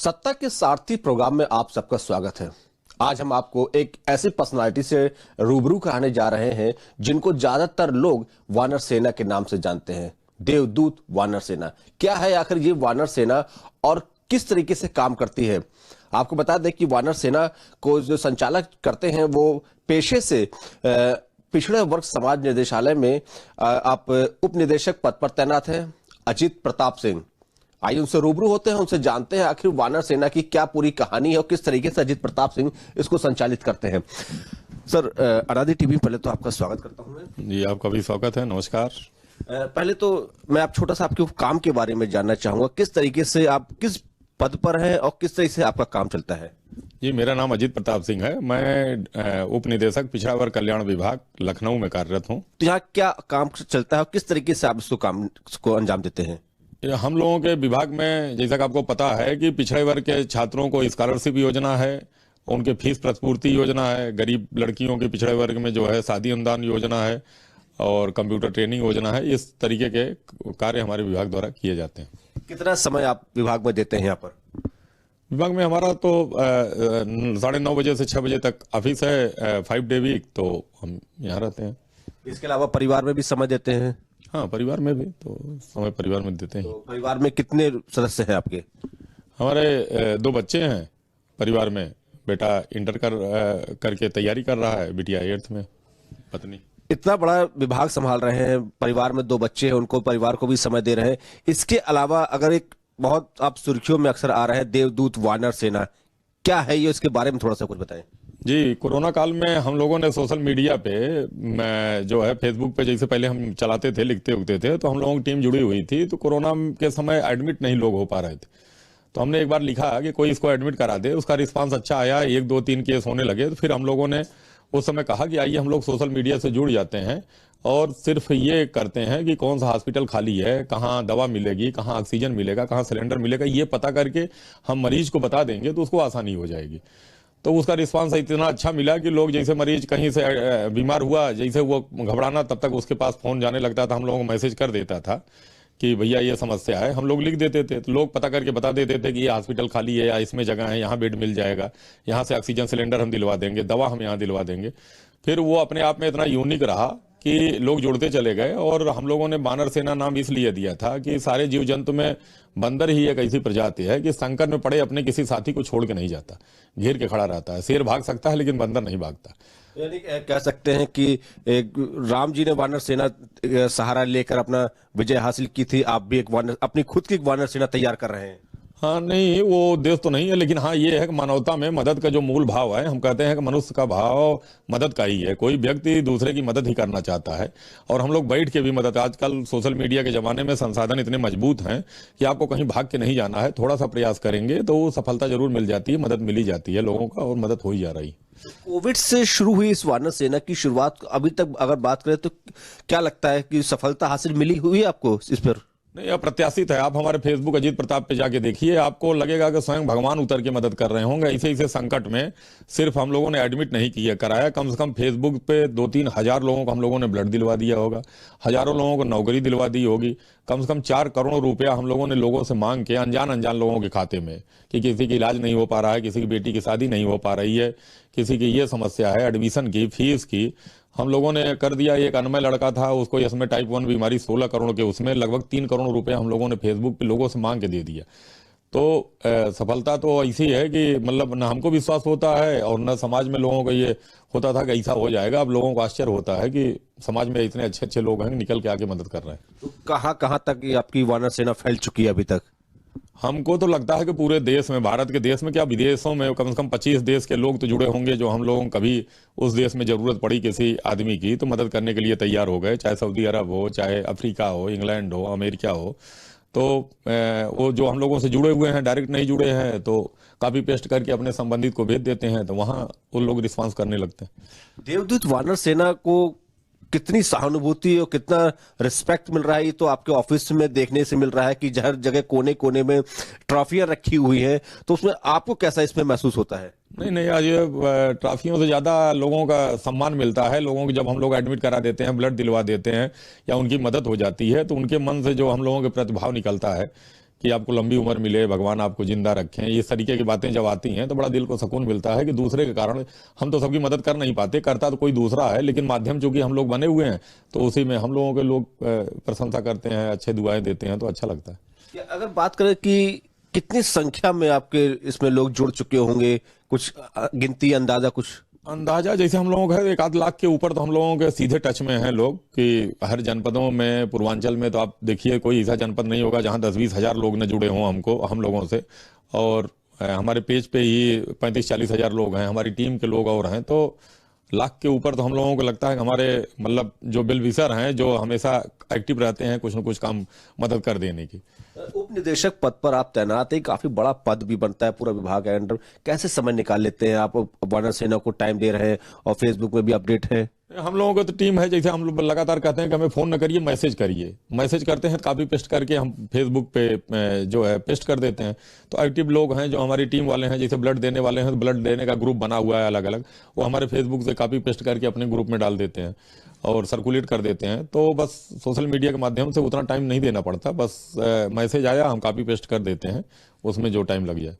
सत्ता के सारथी प्रोग्राम में आप सबका स्वागत है। आज हम आपको एक ऐसी पर्सनालिटी से रूबरू कराने जा रहे हैं जिनको ज्यादातर लोग वानर सेना के नाम से जानते हैं। देवदूत वानर सेना क्या है आखिर ये वानर सेना और किस तरीके से काम करती है? आपको बता दें कि वानर सेना को जो संचालक करते हैं वो पेशे से पिछड़े वर्ग समाज निदेशालय में आप उप निदेशक पद पर तैनात हैं अजीत प्रताप सिंह। आइए उनसे रूबरू होते हैं, उनसे जानते हैं आखिर वानर सेना की क्या पूरी कहानी है और किस तरीके से अजीत प्रताप सिंह इसको संचालित करते हैं। सर, अरादी टीवी पहले तो आपका स्वागत करता हूं मैं। जी, आपका भी स्वागत है। नमस्कार। पहले तो मैं आप छोटा सा आपके काम के बारे में जानना चाहूंगा, किस तरीके से आप किस पद पर हैं और किस तरीके से आपका काम चलता है? जी, मेरा नाम अजीत प्रताप सिंह है। मैं उप निदेशक पिछड़ा वर्ग कल्याण विभाग लखनऊ में कार्यरत हूँ। तो यहाँ क्या काम चलता है और किस तरीके से आप इसको काम को अंजाम देते हैं? हम लोगों के विभाग में जैसा कि आपको पता है कि पिछड़े वर्ग के छात्रों को स्कॉलरशिप योजना है, उनके फीस प्रतिपूर्ति योजना है, गरीब लड़कियों के पिछड़े वर्ग में जो है शादी अनुदान योजना है और कंप्यूटर ट्रेनिंग योजना है। इस तरीके के कार्य हमारे विभाग द्वारा किए जाते हैं। कितना समय आप विभाग में देते हैं यहाँ पर? विभाग में हमारा तो 9:30 बजे से 6 बजे तक ऑफिस है, 5 डे वीक, तो हम यहाँ रहते हैं। इसके अलावा परिवार में भी समय देते हैं? हाँ, परिवार में भी तो समय परिवार में देते हैं। तो परिवार में कितने सदस्य हैं आपके? हमारे 2 बच्चे हैं परिवार में। बेटा इंटर करके तैयारी कर रहा है, बिटिया 8th में, पत्नी। इतना बड़ा विभाग संभाल रहे हैं, परिवार में 2 बच्चे हैं, उनको परिवार को भी समय दे रहे हैं। इसके अलावा अगर एक बहुत आप सुर्खियों में अक्सर आ रहे हैं देवदूत वानर सेना, क्या है ये, इसके बारे में थोड़ा सा कुछ बताएं। जी, कोरोना काल में हम लोगों ने सोशल मीडिया पे जो है फेसबुक पे जैसे पहले हम चलाते थे, लिखते उगते थे, तो हम लोगों की टीम जुड़ी हुई थी। तो कोरोना के समय एडमिट नहीं लोग हो पा रहे थे, तो हमने एक बार लिखा कि कोई इसको एडमिट करा दे। उसका रिस्पांस अच्छा आया, 1, 2, 3 केस होने लगे। तो फिर हम लोगों ने उस समय कहा कि आइए हम लोग सोशल मीडिया से जुड़ जाते हैं और सिर्फ ये करते हैं कि कौन सा हॉस्पिटल खाली है, कहाँ दवा मिलेगी, कहाँ ऑक्सीजन मिलेगा, कहाँ सिलेंडर मिलेगा, ये पता करके हम मरीज को बता देंगे तो उसको आसानी हो जाएगी। तो उसका रिस्पांस इतना अच्छा मिला कि लोग जैसे मरीज कहीं से बीमार हुआ, जैसे वो घबराना, तब तक उसके पास फोन जाने लगता था, हम लोगों को मैसेज कर देता था कि भैया ये समस्या है। हम लोग लिख देते थे तो लोग पता करके बता देते थे कि ये हॉस्पिटल खाली है या इसमें जगह है, यहाँ बेड मिल जाएगा, यहाँ से ऑक्सीजन सिलेंडर हम दिलवा देंगे, दवा हम यहाँ दिलवा देंगे। फिर वो अपने आप में इतना यूनिक रहा कि लोग जुड़ते चले गए। और हम लोगों ने वानर सेना नाम इसलिए दिया था कि सारे जीव जंतु में बंदर ही एक ऐसी प्रजाति है कि संकट में पड़े अपने किसी साथी को छोड़ के नहीं जाता, घेर के खड़ा रहता है। शेर भाग सकता है लेकिन बंदर नहीं भागता। यानी कह सकते हैं कि राम जी ने वानर सेना सहारा लेकर अपना विजय हासिल की थी, आप भी एक वानर, अपनी खुद की वानर सेना तैयार कर रहे हैं। हाँ, नहीं वो उद्देश्य तो नहीं है, लेकिन हाँ ये है कि मानवता में मदद का जो मूल भाव है, हम कहते हैं कि मनुष्य का भाव मदद का ही है। कोई व्यक्ति दूसरे की मदद ही करना चाहता है और हम लोग बैठ के भी मदद। आजकल सोशल मीडिया के जमाने में संसाधन इतने मजबूत हैं कि आपको कहीं भाग के नहीं जाना है, थोड़ा सा प्रयास करेंगे तो सफलता जरूर मिल जाती है, मदद मिली जाती है लोगों का और मदद हो ही जा रही। कोविड से शुरू हुई इस वानर सेना की शुरुआत अभी तक अगर बात करें तो क्या लगता है कि सफलता हासिल मिली हुई है आपको इस पर? नहीं, अप्रत्याशित है। आप हमारे फेसबुक अजीत प्रताप पे जाके देखिए, आपको लगेगा कि स्वयं भगवान उतर के मदद कर रहे होंगे। ऐसे संकट में सिर्फ हम लोगों ने एडमिट नहीं किया कराया, कम से कम फेसबुक पे 2-3 हजार लोगों को हम लोगों ने ब्लड दिलवा दिया होगा, हजारों लोगों को नौकरी दिलवा दी होगी, कम से कम 4 करोड़ रुपया हम लोगों ने लोगों से मांग के अनजान लोगों के खाते में, कि किसी की इलाज नहीं हो पा रहा है, किसी की बेटी की शादी नहीं हो पा रही है, किसी की ये समस्या है एडमिशन की, फीस की, हम लोगों ने कर दिया। एक अनमय लड़का था, उसको इसमें टाइप 1 बीमारी, 16 करोड़ के, उसमें लगभग 3 करोड़ रुपए हम लोगों ने फेसबुक पे लोगों से मांग के दे दिया। तो सफलता तो ऐसी है कि मतलब न हमको विश्वास होता है और न समाज में लोगों को ये होता था कि ऐसा हो जाएगा। अब लोगों को आश्चर्य होता है कि समाज में इतने अच्छे लोग हैं, निकल के आके मदद कर रहे हैं। तो कहाँ तक आपकी वानर सेना फैल चुकी है अभी तक? हमको तो लगता है कि पूरे देश में, भारत के देश में क्या विदेशों में कम से कम 25 देश के लोग तो जुड़े होंगे, जो हम लोगों को कभी उस देश में जरूरत पड़ी किसी आदमी की तो मदद करने के लिए तैयार हो गए, चाहे सऊदी अरब हो, चाहे अफ्रीका हो, इंग्लैंड हो, अमेरिका हो। तो वो जो हम लोगों से जुड़े हुए हैं, डायरेक्ट नहीं जुड़े हैं, तो कॉपी पेस्ट करके अपने संबंधित को भेज देते हैं, तो वहाँ उन लोग रिस्पॉन्स करने लगते हैं। देवदूत वानर सेना को कितनी सहानुभूति और कितना रिस्पेक्ट मिल रहा है ये तो आपके ऑफिस में देखने से मिल रहा है कि हर जगह कोने कोने में ट्रॉफियां रखी हुई हैं, तो उसमें आपको कैसा इसमें महसूस होता है? नहीं, आज ये ट्रॉफियों से ज्यादा लोगों का सम्मान मिलता है। लोगों को जब हम लोग एडमिट करा देते हैं, ब्लड दिलवा देते हैं या उनकी मदद हो जाती है, तो उनके मन से जो हम लोगों के प्रतिभाव निकलता है कि आपको लंबी उम्र मिले, भगवान आपको जिंदा रखें, इस तरीके की बातें जब आती हैं तो बड़ा दिल को सुकून मिलता है कि दूसरे के कारण हम तो सबकी मदद कर नहीं पाते, करता तो कोई दूसरा है, लेकिन माध्यम चूंकि हम लोग बने हुए हैं तो उसी में हम लोगों के लोग प्रशंसा करते हैं, अच्छे दुआएं देते हैं, तो अच्छा लगता है। अगर बात करें कि कितनी संख्या में आपके इसमें लोग जुड़ चुके होंगे, कुछ गिनती अंदाजा कुछ? अंदाजा जैसे हम लोगों का है 1-8 लाख के ऊपर तो हम लोगों के सीधे टच में हैं लोग, कि हर जनपदों में, पूर्वांचल में तो आप देखिए कोई ऐसा जनपद नहीं होगा जहां 10-20 हजार लोग न जुड़े हों हम लोगों से। और हमारे पेज पे ही 35-40 हजार लोग हैं, हमारी टीम के लोग और हैं, तो लाख के ऊपर तो हम लोगों को लगता है कि हमारे मतलब जो बिल विसर हैं, जो हमेशा एक्टिव रहते हैं कुछ न कुछ काम मदद कर देने की। उप निदेशक पद पर आप तैनात हैं, काफी बड़ा पद भी बनता है, पूरा विभाग है अंडर, कैसे समय निकाल लेते हैं आप? वानर सेना को टाइम दे रहे हैं और फेसबुक में भी अपडेट है। हम लोगों को तो टीम है, जैसे हम लोग लगातार कहते हैं कि हमें फोन न करिए, मैसेज करिए, मैसेज करते हैं, कॉपी पेस्ट करके हम फेसबुक पे जो है पेस्ट कर देते हैं। तो एक्टिव लोग हैं जो हमारी टीम वाले हैं, जैसे ब्लड देने वाले हैं, ब्लड देने का ग्रुप बना हुआ है अलग अलग, वो हमारे फेसबुक से कॉपी पेस्ट करके अपने ग्रुप में डाल देते हैं और सर्कुलेट कर देते हैं। तो बस सोशल मीडिया के माध्यम से उतना टाइम नहीं देना पड़ता, बस मैसेज आया हम कॉपी पेस्ट कर देते हैं, उसमें जो टाइम लग जाए।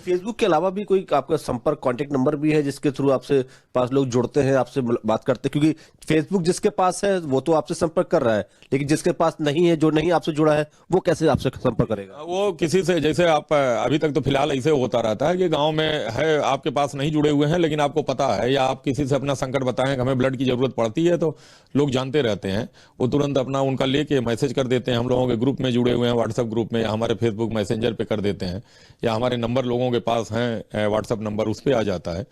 फेसबुक के अलावा भी कोई आपका संपर्क कांटेक्ट नंबर भी है जिसके थ्रू आपसे पास लोग जुड़ते हैं, आपसे बात करते हैं? क्योंकि फेसबुक जिसके पास है वो तो आपसे संपर्क कर रहा है, लेकिन जिसके पास नहीं है, जो नहीं आपसे जुड़ा है, वो कैसे आपसे संपर्क करेगा? वो किसी से, जैसे आप अभी तक तो फिलहाल ऐसे होता रहता है कि गांव में है, आपके पास नहीं जुड़े हुए हैं लेकिन आपको पता है, या आप किसी से अपना संकट बताएं कि हमें ब्लड की जरूरत पड़ती है, तो लोग जानते रहते हैं, वो तुरंत अपना उनका लेके मैसेज कर देते हैं। हम लोगों के ग्रुप में जुड़े हुए हैं, व्हाट्सएप ग्रुप में, या हमारे फेसबुक मैसेंजर पे कर देते हैं, या हमारे नंबर लोगों के पास हैं व्हाट्सएप नंबर, उस पर आ जाता है।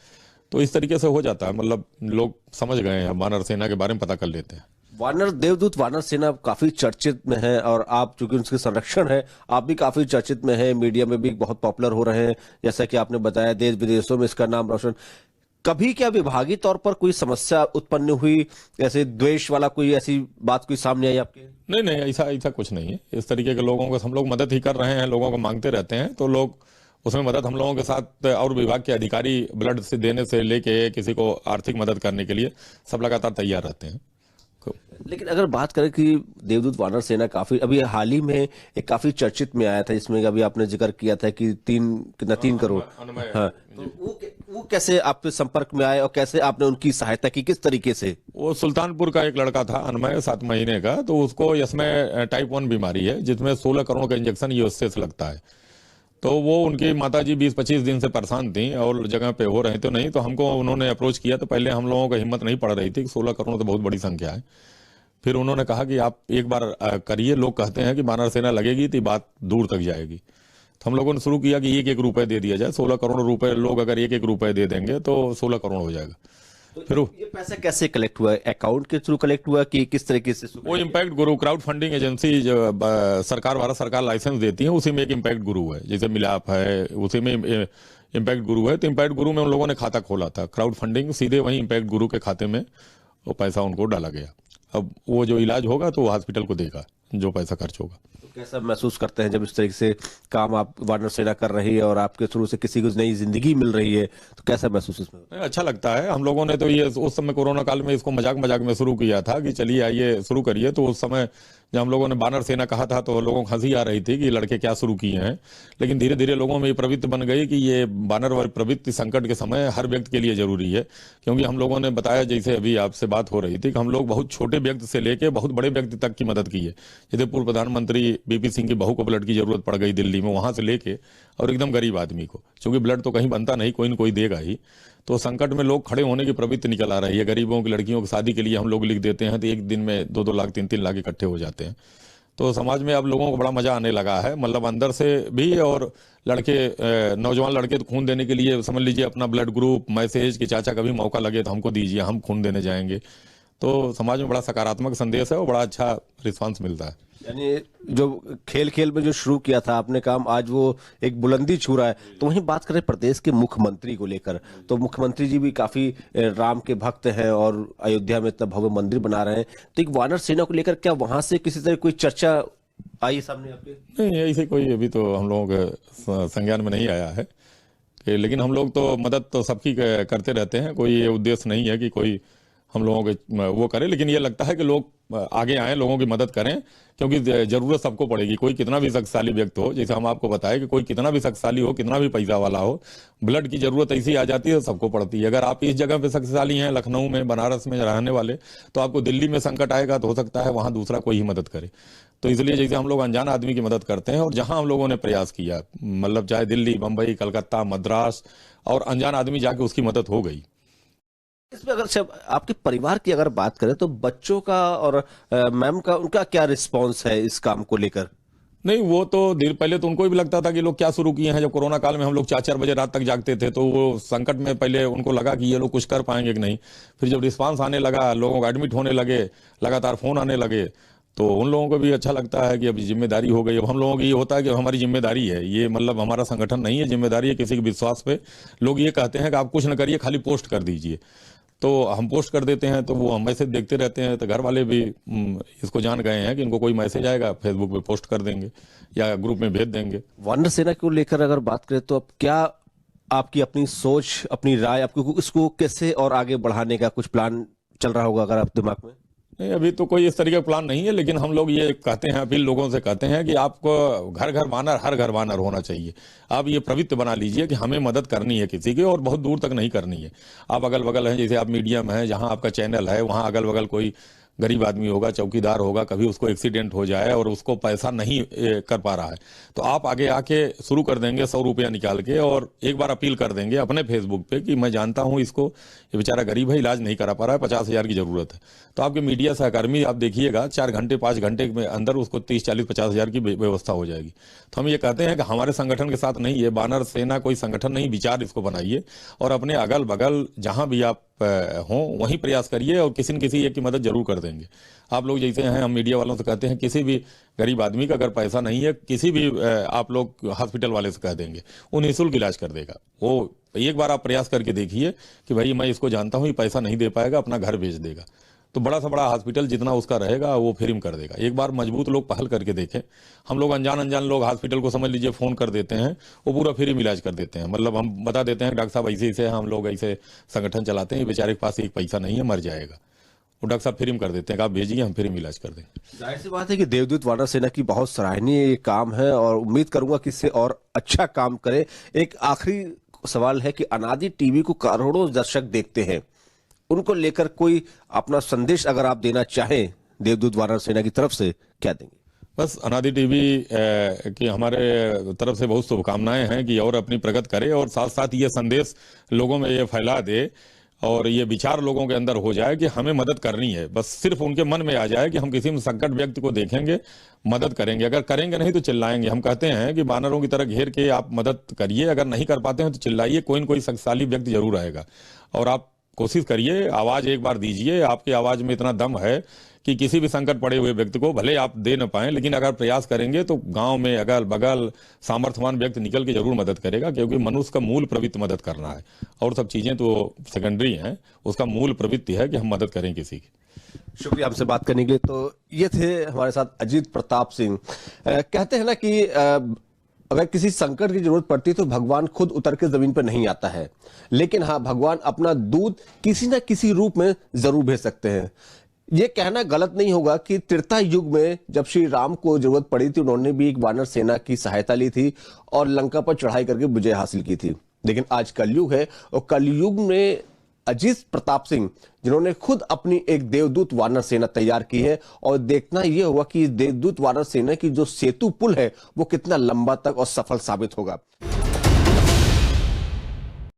तो इस तरीके से हो जाता है, मतलब लोग समझ गए हैं, वानर सेना के बारे में पता कर लेते हैं। वानर देवदूत वानर सेना काफी चर्चित में है, और आप चूंकि उसके संरक्षण है, आप भी काफी चर्चित में है, मीडिया में भी बहुत पॉपुलर हो रहे हैं, जैसा कि आपने बताया देश विदेशों में इसका नाम रोशन। कभी क्या विभागीय तौर पर कोई समस्या उत्पन्न हुई, ऐसे द्वेष वाला कोई ऐसी बात कोई सामने आई आपके? नहीं नहीं, ऐसा ऐसा कुछ नहीं है। इस तरीके के लोगों को हम लोग मदद ही कर रहे हैं, लोगों को मांगते रहते हैं, तो लोग उसमें मदद हम लोगों के साथ, और विभाग के अधिकारी ब्लड से देने से लेके किसी को आर्थिक मदद करने के लिए सब लगातार तैयार रहते हैं। लेकिन अगर बात करें कि देवदूत वानर सेना काफी अभी हाल ही में एक काफी चर्चित में आया था, जिसमें अभी आपने जिक्र किया था कि 3 करोड़, हाँ, तो वो कैसे आपके संपर्क में आए और कैसे आपने उनकी सहायता की, किस तरीके से? वो सुल्तानपुर का एक लड़का था अनमय, 7 महीने का, तो उसको इसमें टाइप 1 बीमारी है जिसमें 16 करोड़ का इंजेक्शन यूएसए से लगता है। तो वो उनकी माताजी 20-25 दिन से परेशान थी और जगह पे हो रहे थे नहीं, तो हमको उन्होंने अप्रोच किया, तो पहले हम लोगों को हिम्मत नहीं पड़ रही थी, 16 करोड़ तो बहुत बड़ी संख्या है। फिर उन्होंने कहा कि आप एक बार करिए, लोग कहते हैं कि वानर सेना लगेगी तो बात दूर तक जाएगी। तो हम लोगों ने शुरू किया कि 1-1 रुपए दे दिया जाए, 16 करोड़ रुपए लोग अगर 1-1 रुपए दे देंगे तो 16 करोड़ हो जाएगा। तो फिर ये पैसा कैसे कलेक्ट हुआ? अकाउंट के थ्रू कलेक्ट हुआ कि किस तरीके से? वो इम्पैक्ट गुरु क्राउड फंडिंग एजेंसी जो सरकार, भारत सरकार लाइसेंस देती है, उसी में एक इम्पैक्ट गुरु है, जैसे मिलाप है उसी में इम्पैक्ट गुरु है। तो इम्पैक्ट गुरु में उन लोगों ने खाता खोला था, क्राउड फंडिंग, सीधे वहीं इम्पैक्ट गुरु के खाते में वो पैसा उनको डाला गया। अब वो जो इलाज होगा तो वो हॉस्पिटल को देगा जो पैसा खर्च होगा। तो कैसा महसूस करते हैं जब इस तरीके से काम आप वानर सेना कर रही है और आपके थ्रू से किसी को नई जिंदगी मिल रही है, तो कैसा महसूस इसमें? अच्छा लगता है। हम लोगों ने तो ये उस समय कोरोना काल में इसको मजाक मजाक में शुरू किया था कि चलिए आइए शुरू करिए, तो उस समय जब हम लोगों ने वानर सेना कहा था तो लोगों को हंसी आ रही थी कि ये लड़के क्या शुरू किए हैं, लेकिन धीरे धीरे लोगों में ये प्रवृत्ति बन गई कि ये वानर प्रवृत्ति संकट के समय हर व्यक्ति के लिए जरूरी है। क्योंकि हम लोगों ने बताया, जैसे अभी आपसे बात हो रही थी, कि हम लोग बहुत छोटे व्यक्ति से लेके बहुत बड़े व्यक्ति तक की मदद की है। जैसे पूर्व प्रधानमंत्री बीपी सिंह की बहू को ब्लड की जरूरत पड़ गई दिल्ली में, वहां से लेके और एकदम गरीब आदमी को, क्योंकि ब्लड तो कहीं बनता नहीं, कोई न कोई देगा ही, तो संकट में लोग खड़े होने की प्रवृत्ति निकल आ रही है। गरीबों की लड़कियों की शादी के लिए हम लोग लिख देते हैं तो एक दिन में 2-2 लाख 3-3 लाख इकट्ठे हो जाते हैं। तो समाज में अब लोगों को बड़ा मजा आने लगा है, मतलब अंदर से भी, और लड़के, नौजवान लड़के तो खून देने के लिए समझ लीजिए अपना ब्लड ग्रुप मैसेज कि चाचा कभी मौका लगे तो हमको दीजिए, हम खून देने जाएंगे। तो समाज में बड़ा सकारात्मक संदेश है और बड़ा अच्छा रिस्पांस मिलता है। यानी जो खेल खेल में जो शुरू किया था आपने काम, आज वो एक बुलंदी छू रहा है। तो वहीं बात करें प्रदेश के मुख्यमंत्री को लेकर, तो मुख्यमंत्री जी भी काफी राम के भक्त हैं और अयोध्या में इतना भव्य मंदिर बना रहे हैं, तो एक वानर सेना को लेकर क्या वहां से किसी तरह कोई चर्चा आई सामने आपके? नहीं, ऐसे कोई अभी तो हम लोगों के संज्ञान में नहीं आया है, लेकिन हम लोग तो मदद तो सबकी करते रहते हैं। कोई ये उद्देश्य नहीं है कि कोई हम लोगों के वो करे, लेकिन ये लगता है कि लोग आगे आए, लोगों की मदद करें, क्योंकि जरूरत सबको पड़ेगी। कोई कितना भी शक्तिशाली व्यक्ति हो, जैसे हम आपको बताएं कि कोई कितना भी शक्तिशाली हो, कितना भी पैसा वाला हो, ब्लड की जरूरत ऐसी आ जाती है, सबको पड़ती है। अगर आप इस जगह पे शक्तिशाली हैं, लखनऊ में, बनारस में रहने वाले, तो आपको दिल्ली में संकट आएगा तो हो सकता है वहां दूसरा कोई ही मदद करे। तो इसलिए जैसे हम लोग अनजान आदमी की मदद करते हैं, और जहां हम लोगों ने प्रयास किया, मतलब चाहे दिल्ली, बंबई, कलकत्ता, मद्रास, और अनजान आदमी जाके उसकी मदद हो गई। इसमें अगर सब आपके परिवार की अगर बात करें तो बच्चों का और मैम का उनका क्या रिस्पॉन्स है इस काम को लेकर? नहीं, वो तो देर पहले तो उनको भी लगता था कि लोग क्या शुरू किए हैं। जब कोरोना काल में हम लोग 4-4 बजे रात तक जागते थे, तो वो संकट में पहले उनको लगा कि ये लोग कुछ कर पाएंगे कि नहीं। फिर जब रिस्पांस आने लगा, लोगों को एडमिट होने लगे, लगातार फोन आने लगे, तो उन लोगों को भी अच्छा लगता है कि अब जिम्मेदारी हो गई। अब हम लोगों की ये होता है कि हमारी जिम्मेदारी है, ये मतलब हमारा संगठन नहीं है, जिम्मेदारी है किसी के विश्वास पे। लोग ये कहते हैं कि आप कुछ न करिए, खाली पोस्ट कर दीजिए, तो हम पोस्ट कर देते हैं, तो वो हम मैसेज देखते रहते हैं। तो घर वाले भी इसको जान गए हैं कि इनको कोई मैसेज आएगा, फेसबुक पे पोस्ट कर देंगे या ग्रुप में भेज देंगे। वानर सेना को लेकर अगर बात करें तो अब क्या आपकी अपनी सोच, अपनी राय, आपको इसको कैसे और आगे बढ़ाने का कुछ प्लान चल रहा होगा अगर आप दिमाग में? नहीं, अभी तो कोई इस तरीके का प्लान नहीं है, लेकिन हम लोग ये कहते हैं, अपील लोगों से कहते हैं कि आपको घर घर वानर, हर घर वानर होना चाहिए। आप ये प्रवृत्ति बना लीजिए कि हमें मदद करनी है किसी की, और बहुत दूर तक नहीं करनी है। आप अगल बगल हैं, जैसे आप मीडिया में हैं, जहां आपका चैनल है, वहां अगल बगल कोई गरीब आदमी होगा, चौकीदार होगा, कभी उसको एक्सीडेंट हो जाए और उसको पैसा नहीं कर पा रहा है, तो आप आगे आके शुरू कर देंगे 100 रुपया निकाल के, और एक बार अपील कर देंगे अपने फेसबुक पे कि मैं जानता हूं इसको, ये बेचारा गरीब है, इलाज नहीं करा पा रहा है, 50,000 की जरूरत है। तो आपके मीडिया सहकर्मी आप देखिएगा, 4 घंटे 5 घंटे में अंदर उसको 30, 40, 50,000 की व्यवस्था हो जाएगी। तो हम ये कहते हैं कि हमारे संगठन के साथ नहीं, ये वानर सेना कोई संगठन नहीं, विचार इसको बनाइए, और अपने अगल बगल जहां भी आप हों वहीं प्रयास करिए, और किसी न किसी एक की मदद जरूर कर देंगे। आप लोग जैसे हैं, हम मीडिया वालों से कहते हैं, किसी भी गरीब आदमी का अगर पैसा नहीं है, किसी भी आप लोग हॉस्पिटल वाले से कह देंगे, वो निःशुल्क इलाज कर देगा। वो एक बार आप प्रयास करके देखिए कि भाई मैं इसको जानता हूं, ये पैसा नहीं दे पाएगा, अपना घर भेज देगा, तो बड़ा से बड़ा हॉस्पिटल जितना उसका रहेगा वो फ्री में कर देगा। एक बार मजबूत लोग पहल करके देखें। हम लोग अनजान लोग हॉस्पिटल को समझ लीजिए फोन कर देते हैं, वो पूरा फ्री में इलाज कर देते हैं। मतलब हम बता देते हैं डॉक्टर साहब ऐसे ऐसे हम लोग ऐसे संगठन चलाते हैं, बेचारे के पास एक पैसा नहीं है, मर जाएगा, वो डॉक्टर साहब फ्री में कर देते हैं, आप भेजिए, हम फ्री में इलाज कर देंगे। जाहिर सी बात है कि देवदूत वानर सेना की बहुत सराहनीय काम है, और उम्मीद करूंगा कि इससे और अच्छा काम करे। एक आखिरी सवाल है कि अनादि टीवी को करोड़ों दर्शक देखते हैं, उनको लेकर कोई अपना संदेश अगर आप देना चाहें देवदूत वानर सेना की तरफ से, क्या देंगे? बस अनादि टीवी की हमारे तरफ से बहुत शुभकामनाएं हैं कि और अपनी प्रगति करे, और साथ साथ ये संदेश लोगों में ये फैला दे, और ये विचार लोगों के अंदर हो जाए कि हमें मदद करनी है। बस सिर्फ उनके मन में आ जाए कि हम किसी में संकट व्यक्ति को देखेंगे, मदद करेंगे। अगर करेंगे नहीं तो चिल्लाएंगे। हम कहते हैं कि बानरों की तरह घेर के आप मदद करिए, अगर नहीं कर पाते हैं तो चिल्लाइए, कोई न कोई शक्तिशाली व्यक्ति जरूर आएगा। और आप कोशिश करिए, आवाज एक बार दीजिए, आपकी आवाज में इतना दम है कि किसी भी संकट पड़े हुए व्यक्ति को भले आप दे न पाए, लेकिन अगर प्रयास करेंगे तो गांव में अगल बगल सामर्थ्यवान व्यक्ति निकल के जरूर मदद करेगा, क्योंकि मनुष्य का मूल प्रवृत्ति मदद करना है, और सब चीजें तो सेकेंडरी हैं, उसका मूल प्रवृत्ति है कि हम मदद करें किसी की। शुक्रिया हमसे बात करने के लिए। तो ये थे हमारे साथ अजीत प्रताप सिंह। कहते हैं ना कि अगर किसी संकट की जरूरत पड़ती है तो भगवान खुद उतर के जमीन पर नहीं आता है, लेकिन हाँ, भगवान अपना दूत किसी न किसी रूप में जरूर भेज सकते हैं। ये कहना गलत नहीं होगा कि त्रेता युग में जब श्री राम को जरूरत पड़ी थी, उन्होंने भी एक वानर सेना की सहायता ली थी और लंका पर चढ़ाई करके विजय हासिल की थी। लेकिन आज कलयुग है, और कलयुग में अजीत प्रताप सिंह जिन्होंने खुद अपनी एक देवदूत वानर सेना तैयार की है, और देखना यह होगा कि देवदूत वानर सेना की जो सेतु पुल है वो कितना लंबा तक और सफल साबित होगा।